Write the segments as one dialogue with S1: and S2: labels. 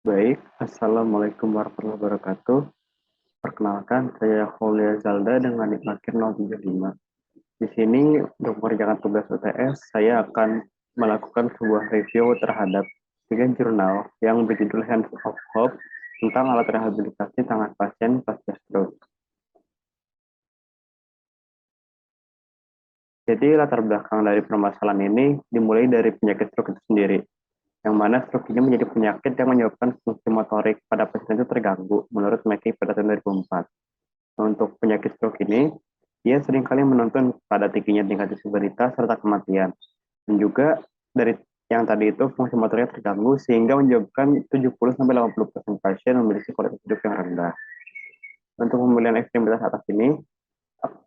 S1: Baik, Assalamualaikum warahmatullahi wabarakatuh. Perkenalkan, saya Kholia Zalda dengan NIK Nakir 075. Di sini, untuk mengerjakan tugas UTS, saya akan melakukan sebuah review terhadap tiga jurnal yang berjudul Hands of Hope tentang alat rehabilitasi tangan pasien pasca stroke. Jadi, latar belakang dari permasalahan ini dimulai dari penyakit stroke itu sendiri, yang mana stroke ini menjadi penyakit yang menyebabkan fungsi motorik pada pasien itu terganggu, menurut McKay pada tahun 2004. Untuk penyakit stroke ini, dia seringkali menuntun pada tingginya tingkat disabilitas serta kematian. Dan juga dari yang tadi itu fungsi motornya terganggu sehingga menyebabkan 70-80% pasien memiliki kualitas hidup yang rendah. Untuk pemilihan ekstremitas atas ini,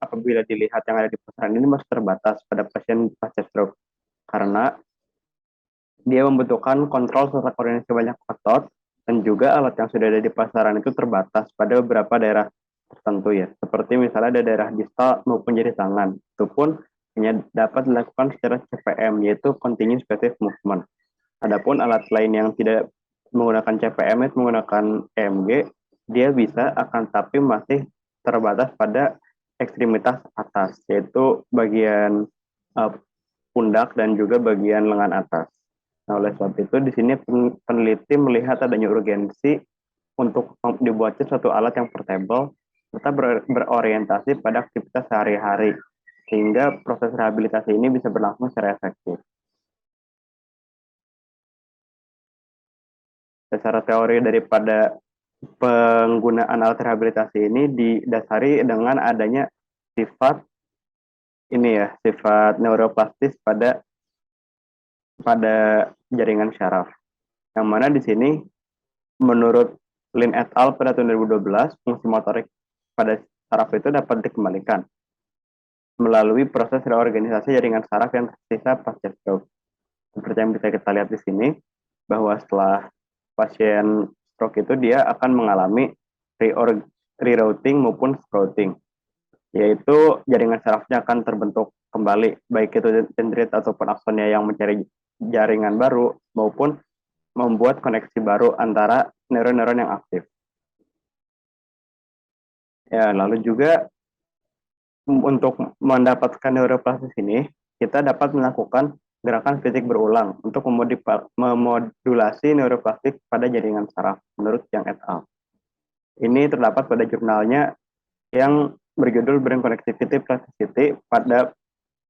S1: apabila dilihat yang ada di pasaran ini masih terbatas pada pasien pasca stroke karena dia membutuhkan kontrol serta koordinasi banyak otot dan juga alat yang sudah ada di pasaran itu terbatas pada beberapa daerah tertentu ya. Seperti misalnya ada daerah distal maupun jari tangan. Itu pun hanya dapat dilakukan secara CPM yaitu Continuous Positive Movement. Adapun alat lain yang tidak menggunakan CPM itu menggunakan EMG, dia bisa akan tapi masih terbatas pada ekstremitas atas yaitu bagian uh, pundak dan juga bagian lengan atas. Nah, oleh sebab itu, di sini peneliti melihat adanya urgensi untuk dibuatnya suatu alat yang portable serta berorientasi pada aktivitas sehari-hari, sehingga proses rehabilitasi ini bisa berlangsung secara efektif. Secara teori daripada penggunaan alat rehabilitasi ini didasari dengan adanya sifat sifat neuroplastis pada pada jaringan syaraf. Yang mana di sini menurut Lin et al. Pada tahun 2012, fungsi motorik pada saraf itu dapat dikembalikan melalui proses reorganisasi jaringan saraf yang tersisa pasca stroke. Seperti yang bisa kita lihat di sini, bahwa setelah pasien stroke itu dia akan mengalami rerouting maupun sprouting, yaitu jaringan sarafnya akan terbentuk kembali, baik itu dendrit ataupun aksonia yang mencari jaringan baru maupun membuat koneksi baru antara neuron-neuron yang aktif. Ya, lalu juga untuk mendapatkan neuroplastis ini, kita dapat melakukan gerakan fisik berulang untuk memodulasi neuroplastik pada jaringan saraf, menurut Yang et al. Ini terdapat pada jurnalnya yang berjudul Brain Connectivity Plasticity pada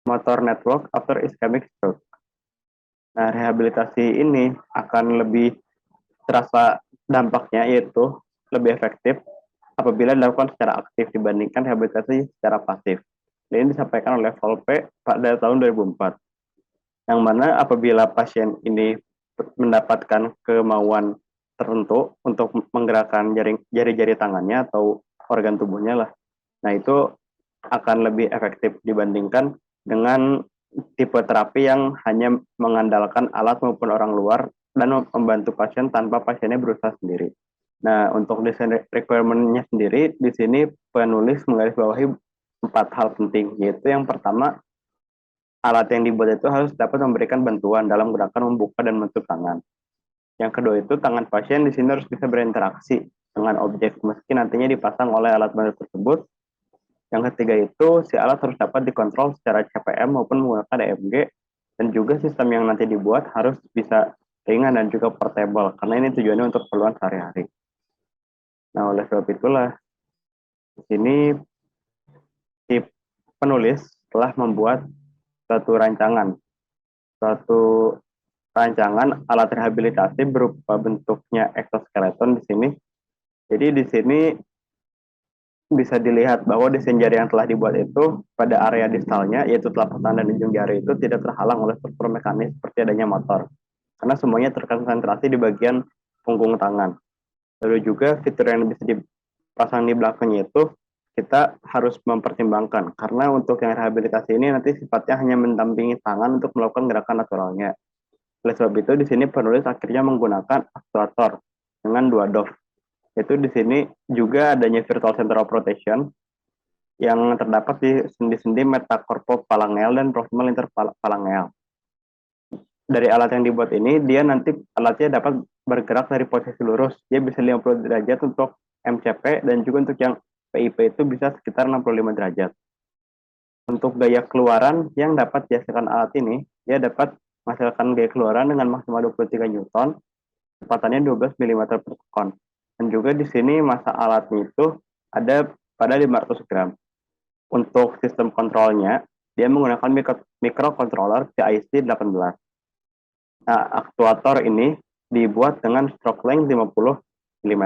S1: Motor Network After Ischemic Stroke. Nah, rehabilitasi ini akan lebih terasa dampaknya, yaitu lebih efektif apabila dilakukan secara aktif dibandingkan rehabilitasi secara pasif. Dan ini disampaikan oleh Volpe pada tahun 2004. Yang mana apabila pasien ini mendapatkan kemauan tertentu untuk menggerakkan jari-jari tangannya atau organ tubuhnya lah. Nah, itu akan lebih efektif dibandingkan dengan tipe terapi yang hanya mengandalkan alat maupun orang luar dan membantu pasien tanpa pasiennya berusaha sendiri. Nah, untuk desain requirement-nya sendiri, di sini penulis menggarisbawahi 4 hal penting, yaitu yang pertama, alat yang dibuat itu harus dapat memberikan bantuan dalam gerakan membuka dan menutup tangan. Yang kedua itu, tangan pasien di sini harus bisa berinteraksi dengan objek, meski nantinya dipasang oleh alat bantu tersebut. Yang ketiga itu, si alat harus dapat dikontrol secara CPM maupun menggunakan EMG, dan juga sistem yang nanti dibuat harus bisa ringan dan juga portable, karena ini tujuannya untuk keperluan sehari-hari. Nah, oleh sebab itulah, di sini si penulis telah membuat suatu rancangan alat rehabilitasi berupa bentuknya exoskeleton di sini. Jadi di sini bisa dilihat bahwa desain jari yang telah dibuat itu pada area distalnya, yaitu telapak tangan dan ujung jari itu tidak terhalang oleh struktur mekanis seperti adanya motor, karena semuanya terkonsentrasi di bagian punggung tangan. Lalu juga fitur yang bisa dipasang di belakangnya itu kita harus mempertimbangkan, karena untuk yang rehabilitasi ini nanti sifatnya hanya mendampingi tangan untuk melakukan gerakan naturalnya. Oleh sebab itu di sini penulis akhirnya menggunakan aktuator dengan 2 DOF. Itu di sini juga adanya virtual center of rotation yang terdapat di sendi-sendi metacarpophalangeal dan proximal interphalangeal. Dari alat yang dibuat ini, dia nanti alatnya dapat bergerak dari posisi lurus. Dia bisa 50 derajat untuk MCP dan juga untuk yang PIP itu bisa sekitar 65 derajat. Untuk gaya keluaran yang dapat dihasilkan alat ini, dia dapat menghasilkan gaya keluaran dengan maksimal 23 Newton, kecepatannya 12 mm per sekon. Dan juga di sini massa alatnya itu ada pada 500 gram. Untuk sistem kontrolnya, dia menggunakan microcontroller PIC-18. Nah, aktuator ini dibuat dengan stroke length 50 mm.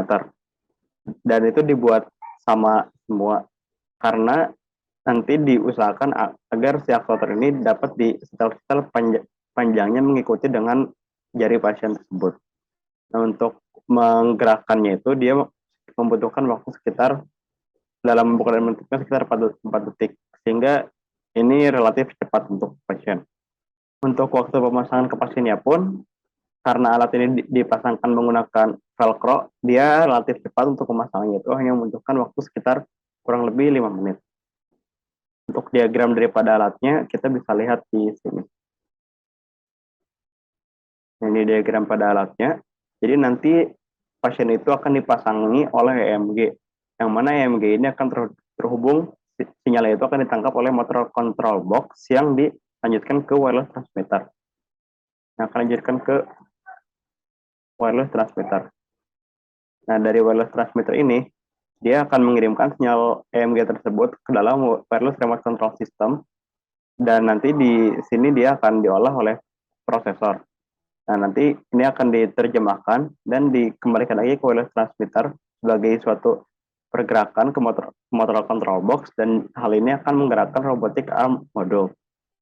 S1: Dan itu dibuat sama semua karena nanti diusahakan agar si aktuator ini dapat di setel-setel panjangnya mengikuti dengan jari pasien tersebut. Nah, untuk menggerakkannya itu dia membutuhkan waktu sekitar dalam bukan menentukan sekitar 4 detik, sehingga ini relatif cepat untuk pasien. Untuk waktu pemasangan ke pasiennya pun, karena alat ini dipasangkan menggunakan velcro, dia relatif cepat untuk pemasangannya itu hanya membutuhkan waktu sekitar kurang lebih 5 menit. Untuk diagram daripada alatnya, kita bisa lihat di sini. Ini diagram pada alatnya. Jadi nanti pasien itu akan dipasangi oleh EMG, yang mana EMG ini akan terhubung, sinyalnya itu akan ditangkap oleh motor control box yang dilanjutkan ke wireless transmitter. Nah, akan dilanjutkan ke wireless transmitter. Nah, dari wireless transmitter ini, dia akan mengirimkan sinyal EMG tersebut ke dalam wireless remote control system, dan nanti di sini dia akan diolah oleh prosesor. Nah, nanti ini akan diterjemahkan dan dikembalikan lagi ke wireless transmitter sebagai suatu pergerakan ke motor control box, dan hal ini akan menggerakkan robotic arm module.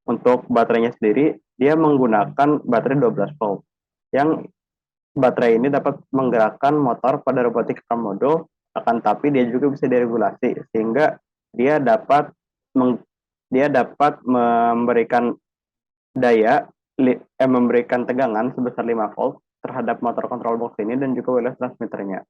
S1: Untuk baterainya sendiri, dia menggunakan baterai 12 volt, yang baterai ini dapat menggerakkan motor pada robotic arm module, akan tapi dia juga bisa diregulasi sehingga dia dapat memberikan memberikan tegangan sebesar 5 volt terhadap motor control box ini dan juga wireless transmitternya.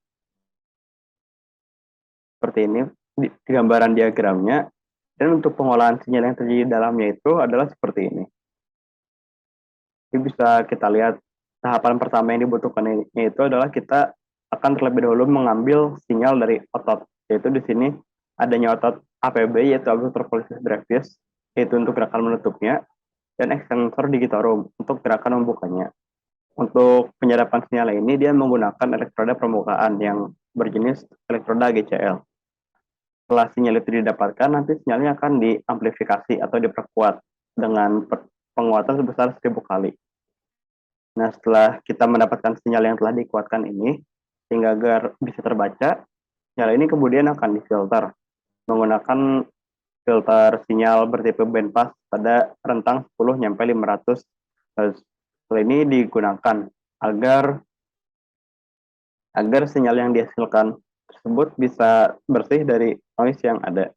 S1: Seperti ini di gambaran diagramnya, dan untuk pengolahan sinyal yang terjadi di dalamnya itu adalah seperti ini. Ini bisa kita lihat tahapan pertama yang dibutuhkan itu adalah kita akan terlebih dahulu mengambil sinyal dari otot, yaitu di sini adanya otot APB, yaitu abductor pollicis brevis, yaitu untuk gerakan menutupnya, dan extensor digitorum untuk gerakan membukanya. Untuk penyerapan sinyal ini dia menggunakan elektroda permukaan yang berjenis elektroda GCL. Setelah sinyal itu didapatkan, nanti sinyalnya akan diamplifikasi atau diperkuat dengan penguatan sebesar 1000 kali. Nah, setelah kita mendapatkan sinyal yang telah dikuatkan ini, sehingga agar bisa terbaca, sinyal ini kemudian akan difilter menggunakan filter sinyal bertipe bandpass pada rentang 10-500 Hz. Hal ini digunakan agar sinyal yang dihasilkan tersebut bisa bersih dari noise yang ada.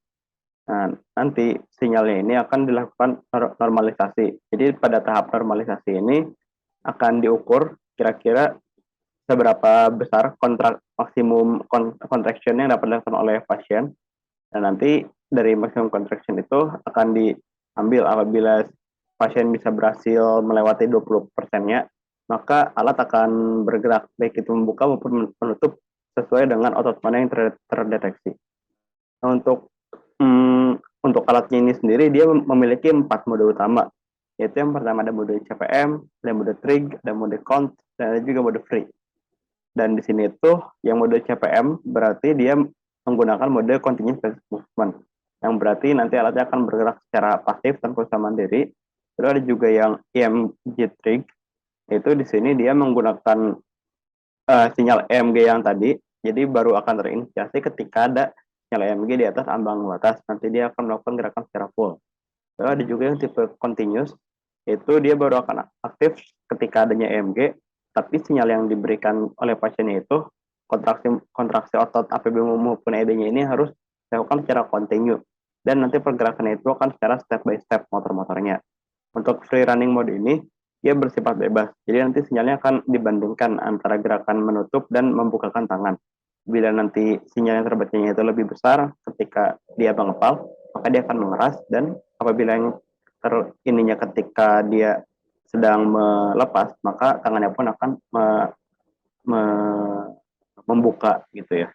S1: Nah, nanti sinyalnya ini akan dilakukan normalisasi. Jadi pada tahap normalisasi ini akan diukur kira-kira seberapa besar maksimum contraction yang dapat dilakukan oleh pasien. Dan nanti dari maximum contraction itu akan diambil apabila pasien bisa berhasil melewati 20%-nya, maka alat akan bergerak, baik itu membuka maupun menutup sesuai dengan otot mana yang terdeteksi. Nah, untuk alatnya ini sendiri, dia memiliki 4 mode utama, yaitu yang pertama ada mode CPM, ada mode trig, ada mode count, dan ada juga mode free. Dan di sini itu yang mode CPM berarti dia menggunakan mode continuous movement, yang berarti nanti alatnya akan bergerak secara pasif tanpa usaha mandiri. Lalu ada juga yang EMG trig, yaitu di sini dia menggunakan sinyal EMG yang tadi, jadi baru akan terinisiasi ketika ada sinyal EMG di atas ambang batas, nanti dia akan melakukan gerakan secara full. Lalu ada juga yang tipe continuous, yaitu dia baru akan aktif ketika adanya EMG, tapi sinyal yang diberikan oleh pasiennya itu kontraksi otot APB maupun ED-nya ini harus dilakukan secara kontinu, dan nanti pergerakannya itu akan secara step by step motor-motornya. Untuk free running mode ini dia bersifat bebas, jadi nanti sinyalnya akan dibandingkan antara gerakan menutup dan membukakan tangan. Bila nanti sinyal yang terbacanya itu lebih besar ketika dia mengepal, maka dia akan mengeras, dan apabila yang ininya ketika dia sedang melepas, maka tangannya pun akan membuka gitu ya.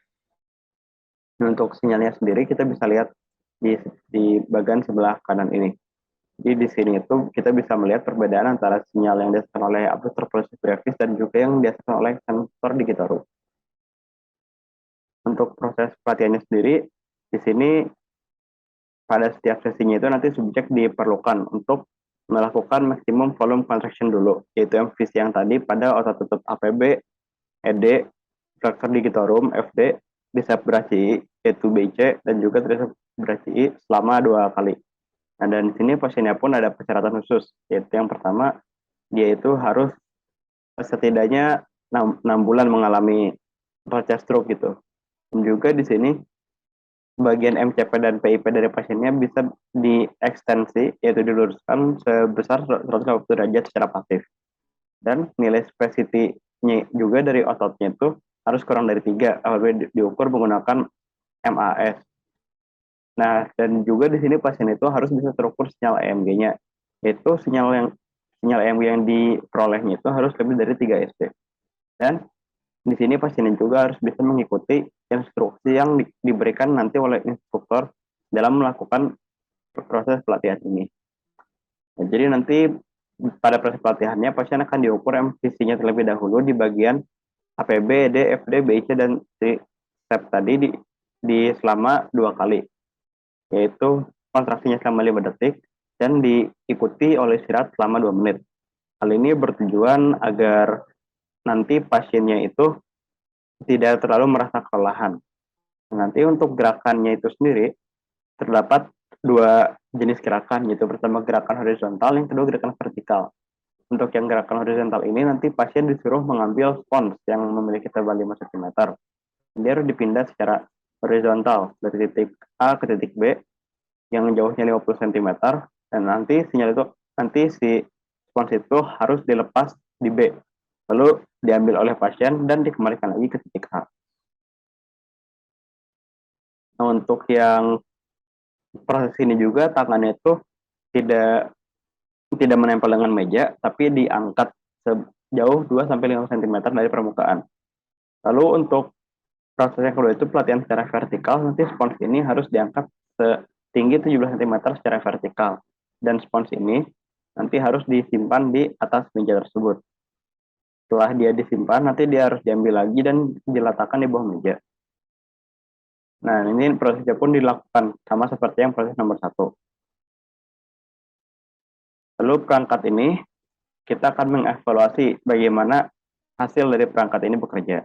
S1: Nah, untuk sinyalnya sendiri kita bisa lihat di bagian sebelah kanan ini. Jadi di sini itu kita bisa melihat perbedaan antara sinyal yang dihasilkan oleh absorber pulsif grafis dan juga yang dihasilkan oleh sensor digital room. Untuk proses pelatihannya sendiri, di sini pada setiap sesinya itu nanti subjek diperlukan untuk melakukan maksimum volume contraction dulu, yaitu MVC yang tadi pada otot tutup APB, ED, structure digital room, FD, bicep brachiae, yaitu BC, dan juga tricep brachiae selama 2 kali. Nah, dan di sini pasiennya pun ada persyaratan khusus, yaitu yang pertama, dia itu harus setidaknya 6 bulan mengalami pasca stroke gitu. Dan juga di sini bagian MCP dan PIP dari pasiennya bisa diekstensi, yaitu diluruskan sebesar 180 derajat secara pasif. Dan nilai spesifitinya juga dari ototnya itu harus kurang dari 3 apabila diukur menggunakan MAS. Nah, dan juga di sini pasien itu harus bisa terukur sinyal EMG-nya, yaitu sinyal EMG yang diperolehnya itu harus lebih dari 3 SD. Dan di sini pasien juga harus bisa mengikuti instruksi yang diberikan nanti oleh instruktur dalam melakukan proses pelatihan ini. Nah, jadi nanti pada proses pelatihannya pasien akan diukur MVC-nya terlebih dahulu di bagian APB, ED, FD, BIC, dan step tadi di selama 2 kali, yaitu kontraksinya selama 5 detik dan diikuti oleh istirahat selama 2 menit. Hal ini bertujuan agar nanti pasiennya itu tidak terlalu merasa kelelahan. Nanti untuk gerakannya itu sendiri terdapat 2 jenis gerakan, yaitu pertama gerakan horizontal, yang kedua gerakan vertikal. Untuk yang gerakan horizontal ini nanti pasien disuruh mengambil spons yang memiliki tebal 5 cm. Dia harus dipindah secara horizontal dari titik A ke titik B yang jauhnya 50 cm, dan nanti si spons itu harus dilepas di B, lalu diambil oleh pasien dan dikembalikan lagi ke titik A. Nah, untuk yang proses ini juga tangannya itu tidak tidak menempel dengan meja, tapi diangkat sejauh 2-5 cm dari permukaan. Lalu untuk proses yang kedua itu pelatihan secara vertikal, nanti spons ini harus diangkat setinggi 17 cm secara vertikal. Dan spons ini nanti harus disimpan di atas meja tersebut. Setelah dia disimpan, nanti dia harus diambil lagi dan diletakkan di bawah meja. Nah, ini prosesnya pun dilakukan sama seperti yang proses nomor 1. Lalu perangkat ini, kita akan mengevaluasi bagaimana hasil dari perangkat ini bekerja.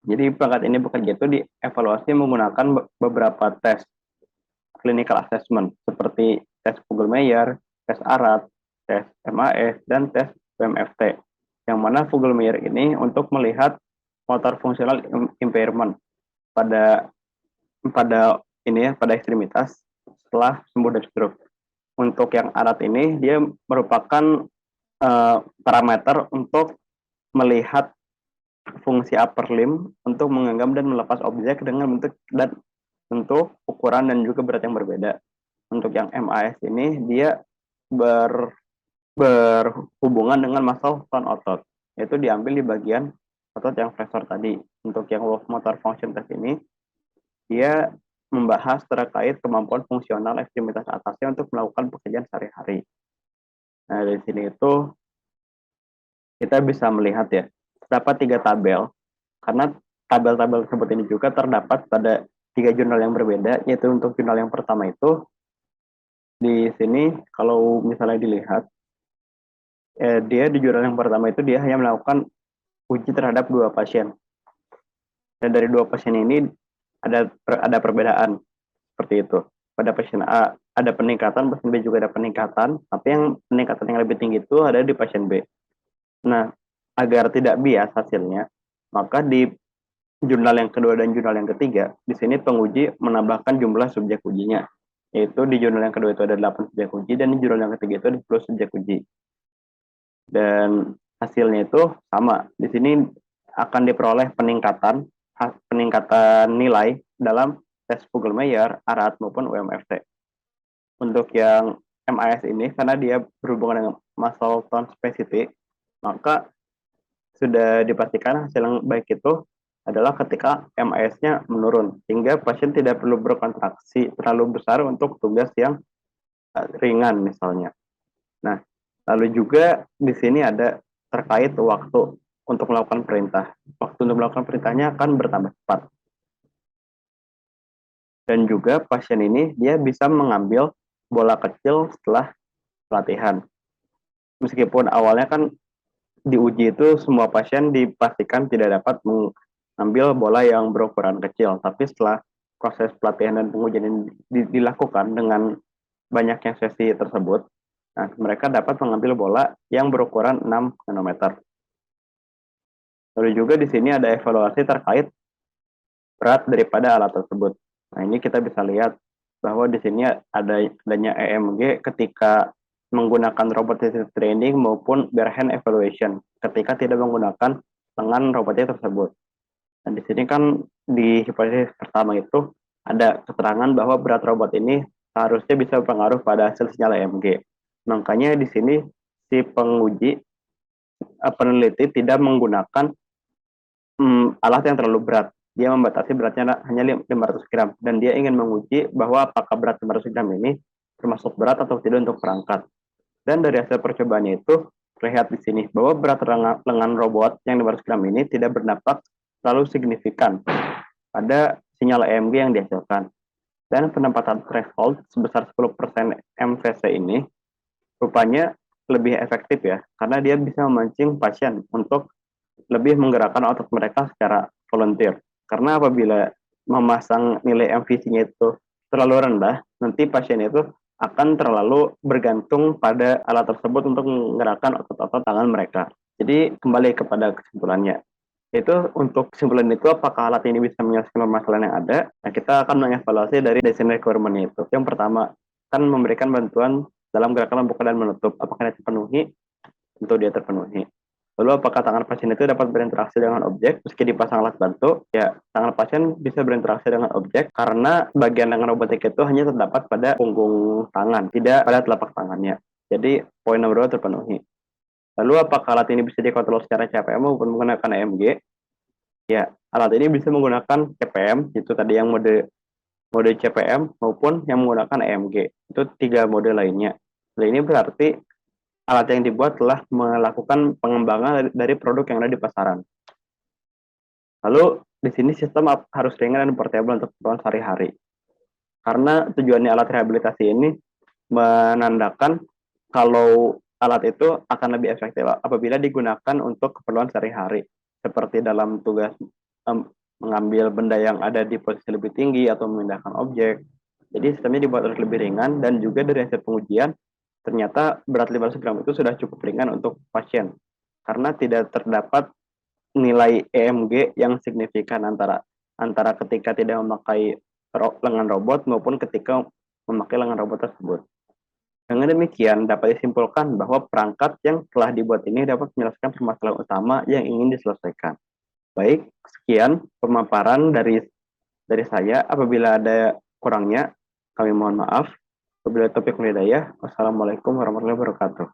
S1: Jadi perangkat ini bekerja itu dievaluasi menggunakan beberapa tes clinical assessment, seperti tes Fugl-Meyer, tes ARAT, tes MAS, dan tes WMFT. Yang mana Fugl-Meyer ini untuk melihat motor fungsional impairment pada ekstremitas setelah sembuh dari stroke. Untuk yang ARAT ini dia merupakan parameter untuk melihat fungsi upper limb untuk menggenggam dan melepas objek dengan bentuk ukuran dan juga berat yang berbeda. Untuk yang MAS ini dia berhubungan dengan muscle tone otot, yaitu diambil di bagian otot yang flexor tadi. Untuk yang Wolf Motor Function Test ini dia membahas terkait kemampuan fungsional ekstremitas atasnya untuk melakukan pekerjaan sehari-hari. Nah, dari sini itu kita bisa melihat ya, terdapat 3 tabel, karena tabel-tabel tersebut ini juga terdapat pada 3 jurnal yang berbeda, yaitu untuk jurnal yang pertama itu, di sini kalau misalnya dilihat, dia di jurnal yang pertama itu dia hanya melakukan uji terhadap 2 pasien. Dan dari 2 pasien ini ada perbedaan seperti itu. Pada pasien A ada peningkatan, pasien B juga ada peningkatan, tapi yang peningkatan yang lebih tinggi itu ada di pasien B. Nah, agar tidak bias hasilnya, maka di jurnal yang kedua dan jurnal yang ketiga, di sini penguji menambahkan jumlah subjek ujinya. Yaitu di jurnal yang kedua itu ada 8 subjek uji, dan di jurnal yang ketiga itu ada 10 subjek uji. Dan hasilnya itu sama. Di sini akan diperoleh peningkatan nilai dalam tes Fugl-Meyer, ARAT maupun WMFT. Untuk yang MAS ini, karena dia berhubungan dengan muscle tone specific, maka sudah dipastikan hasil yang baik itu adalah ketika MAS-nya menurun, sehingga pasien tidak perlu berkontraksi terlalu besar untuk tugas yang ringan misalnya. Nah, lalu juga di sini ada terkait waktu untuk melakukan perintah. Waktu untuk melakukan perintahnya akan bertambah cepat. Dan juga pasien ini dia bisa mengambil bola kecil setelah pelatihan. Meskipun awalnya kan diuji itu semua pasien dipastikan tidak dapat mengambil bola yang berukuran kecil, tapi setelah proses pelatihan dan pengujian ini dilakukan dengan banyaknya sesi tersebut, nah, mereka dapat mengambil bola yang berukuran 6 nanometer. Lalu juga di sini ada evaluasi terkait berat daripada alat tersebut. Nah, ini kita bisa lihat bahwa di sini adanya EMG ketika menggunakan robotic training maupun bare hand evaluation ketika tidak menggunakan lengan robotik tersebut. Dan di sini kan di hipotesis pertama itu ada keterangan bahwa berat robot ini seharusnya bisa berpengaruh pada hasil sinyal EMG. Makanya di sini si penguji peneliti tidak menggunakan alat yang terlalu berat. Dia membatasi beratnya hanya 500 gram dan dia ingin menguji bahwa apakah berat 500 gram ini termasuk berat atau tidak untuk perangkat. Dan dari hasil percobaannya itu terlihat di sini bahwa berat lengan robot yang 500 gram ini tidak berdampak terlalu signifikan pada sinyal EMG yang dihasilkan. Dan penempatan threshold sebesar 10% MVC ini rupanya lebih efektif ya, karena dia bisa memancing pasien untuk lebih menggerakkan otot mereka secara volunteer. Karena apabila memasang nilai MVC-nya itu terlalu rendah, nanti pasien itu akan terlalu bergantung pada alat tersebut untuk menggerakkan otot-otot tangan mereka. Jadi kembali kepada kesimpulannya. Itu untuk kesimpulan itu apakah alat ini bisa menyelesaikan permasalahan yang ada? Nah, kita akan mengevaluasi dari design requirement itu. Yang pertama, kan memberikan bantuan dalam gerakan membuka dan menutup. Apakah itu terpenuhi? Tentu dia terpenuhi. Lalu apakah tangan pasien itu dapat berinteraksi dengan objek meski dipasang alat bantu? Ya, tangan pasien bisa berinteraksi dengan objek karena bagian tangan robotik itu hanya terdapat pada punggung tangan, tidak pada telapak tangannya. Jadi poin nomor 2 terpenuhi. Lalu apakah alat ini bisa dikontrol secara CPM maupun menggunakan EMG? Ya, alat ini bisa menggunakan CPM, itu tadi yang mode CPM maupun yang menggunakan EMG. Itu 3 mode lainnya. Nah, ini berarti alat yang dibuat telah melakukan pengembangan dari produk yang ada di pasaran. Lalu di sini sistem harus ringan dan portable untuk keperluan sehari-hari. Karena tujuannya alat rehabilitasi ini menandakan kalau alat itu akan lebih efektif apabila digunakan untuk keperluan sehari-hari, seperti dalam tugas mengambil benda yang ada di posisi lebih tinggi atau memindahkan objek. Jadi sistemnya dibuat harus lebih ringan dan juga dari hasil pengujian ternyata berat 500 gram itu sudah cukup ringan untuk pasien karena tidak terdapat nilai EMG yang signifikan antara ketika tidak memakai lengan robot maupun ketika memakai lengan robot tersebut. Dengan demikian dapat disimpulkan bahwa perangkat yang telah dibuat ini dapat menyelesaikan permasalahan utama yang ingin diselesaikan. Baik, sekian pemaparan dari saya. Apabila ada kurangnya, kami mohon maaf. Wabillahi taufiq wal hidayah. Wassalamualaikum warahmatullahi wabarakatuh.